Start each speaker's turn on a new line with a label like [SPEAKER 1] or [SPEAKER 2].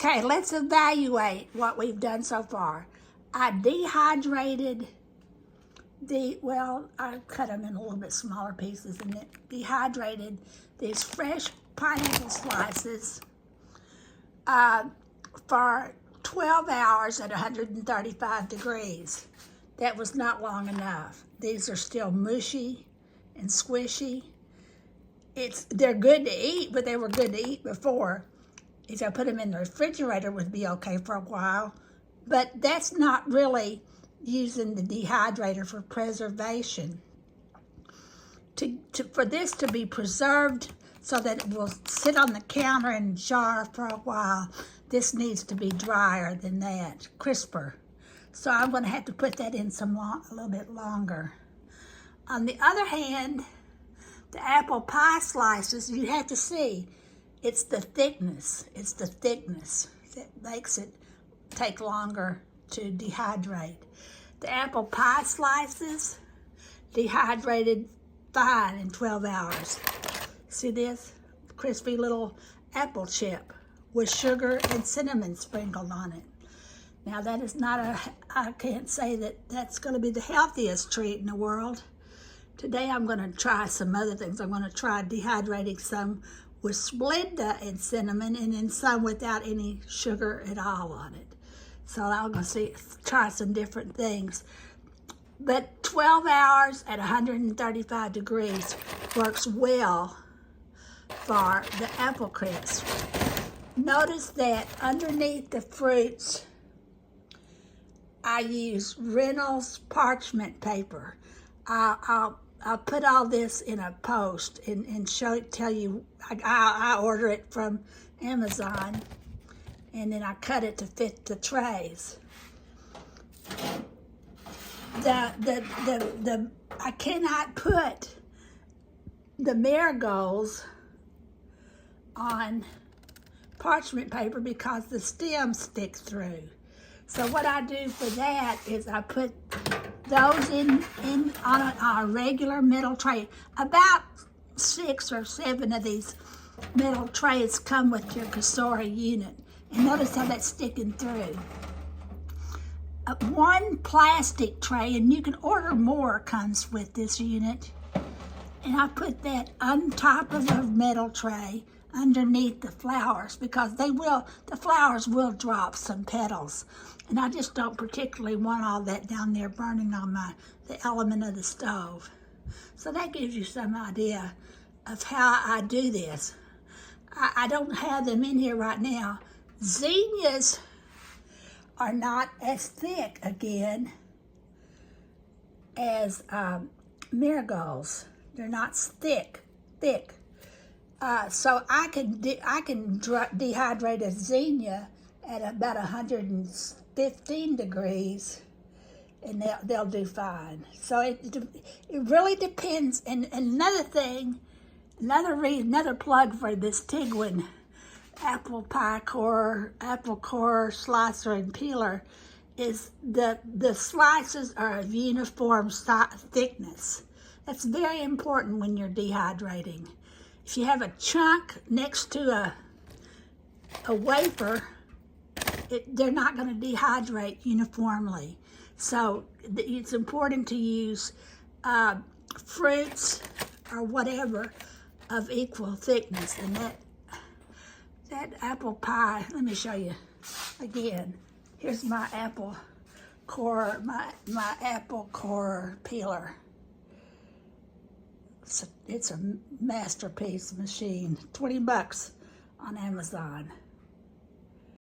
[SPEAKER 1] Okay, let's evaluate what we've done so far. I dehydrated I cut them in a little bit smaller pieces and then dehydrated these fresh pineapple slices for 12 hours at 135 degrees. That was not long enough. These are still mushy and squishy. They're good to eat, but they were good to eat before. If I put them in the refrigerator, would be okay for a while. But that's not really using the dehydrator for preservation. For this to be preserved so that it will sit on the counter and jar for a while, this needs to be drier than that, crisper. So I'm going to have to put that in a little bit longer. On the other hand, the apple pie slices, you have to see, it's the thickness. It's the thickness that makes it take longer to dehydrate. The apple pie slices dehydrated fine in 12 hours. See this? Crispy little apple chip with sugar and cinnamon sprinkled on it. Now that is not I can't say that that's going to be the healthiest treat in the world. Today I'm going to try some other things. I'm going to try dehydrating some with Splenda and cinnamon and then some without any sugar at all on it. So I'm going to try some different things. But 12 hours at 135 degrees works well for the apple crisp. Notice that underneath the fruits, I use Reynolds parchment paper. I'll put all this in a post and tell you. I order it from Amazon, and then I cut it to fit the trays. I cannot put the marigolds on parchment paper because the stem sticks through. So what I do for that is I put those in on a regular metal tray. About 6 or 7 of these metal trays come with your Cosori unit. And notice how that's sticking through. One plastic tray, and you can order more, comes with this unit. And I put that on top of the metal tray underneath the flowers because the flowers will drop some petals. And I just don't particularly want all that down there burning on the element of the stove. So that gives you some idea of how I do this. I don't have them in here right now. Zinnias are not as thick again as marigolds. They're not thick. So I can dehydrate a zinnia at about 115 degrees, and they'll do fine. So it really depends. And another thing, another plug for this Tiguan apple core slicer and peeler is the slices are of uniform thickness. That's very important when you're dehydrating. If you have a chunk next to a wafer, they're not going to dehydrate uniformly. So it's important to use fruits or whatever of equal thickness. And that apple pie, let me show you again. Here's my apple core, my apple core peeler. It's a masterpiece machine. $20 on Amazon.